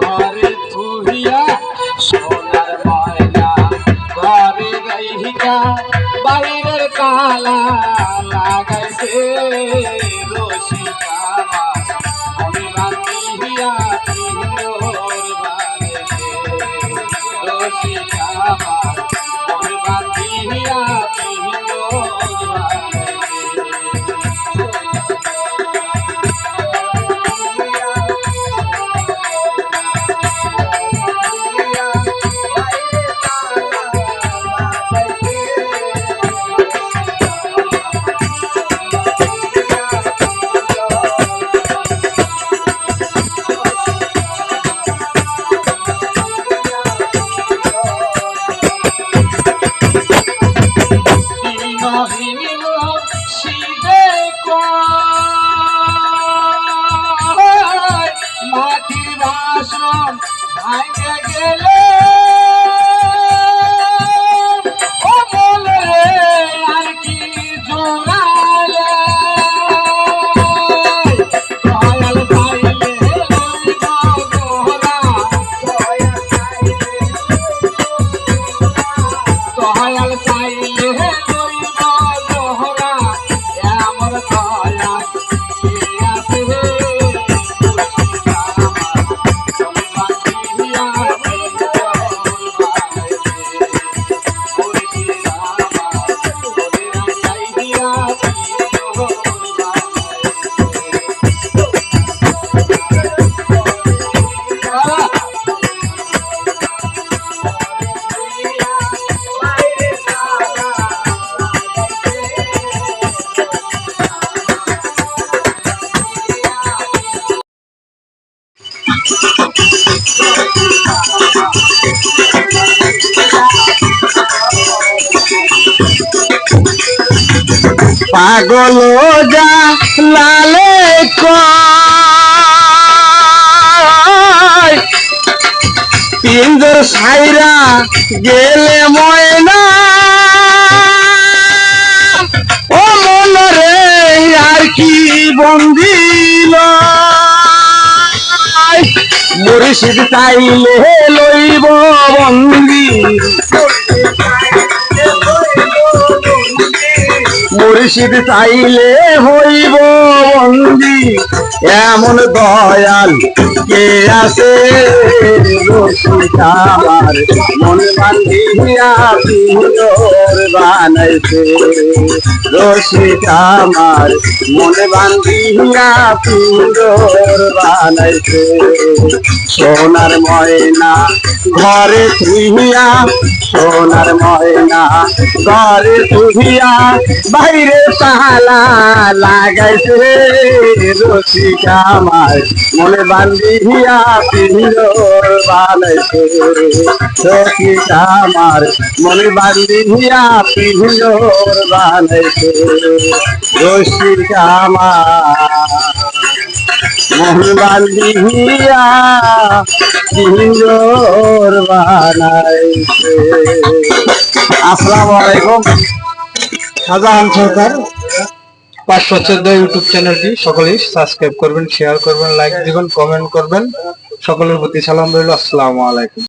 ঘরে তুহিয়া সোনার ময়না ঘরে রহিকা বাইরের কালা লাগাইছে রসিকা আমি বান্ধিয়া পিন্দর বানাইছে রসিকা আমি বান্ধিয়া পিন্দর মাটির বাসন ভাঙে গেলে ও বলে আর কি জোড়ালে দয়াল পাইলে দয়াল পাইলে পাগল যা লালে পিঞ্জর সাইরা গেলে ময়না ও মন রে আর কি বন্দিল মুর্শিদ চাইলে লইব বন্দি মুর্শিদ চাইলে হইব বন্দি এমন দয়াল কে আছে রসিকা আমার মন বান্ধিয়া পিন্দর বানাইছে রসিকা আমার মন বান্ধিয়া পিন্দর বানাইছে সোনার ময়না ঘরে তুহিয়া সোনার ময়না ঘরে তুহিয়া বাইরে তালা লাগাইছে রসিকা আমার মনে বান্ধিয়া পিন্দর বানাইছে রসিকা আমার মনে বান্ধিয়া পিন্দর বানাইছে রসিকা আমার মনে বান্ধিয়া পিন্দর বানাইছে। আসসালামু আলাইকুম। শাহজাহান সরকার 514 ইউটিউব চ্যানেলটি সকলেই সাবস্ক্রাইব করবেন, শেয়ার করবেন, লাইক দিবেন, কমেন্ট করবেন। সকলের প্রতি সালাম রইল। আসসালামু আলাইকুম।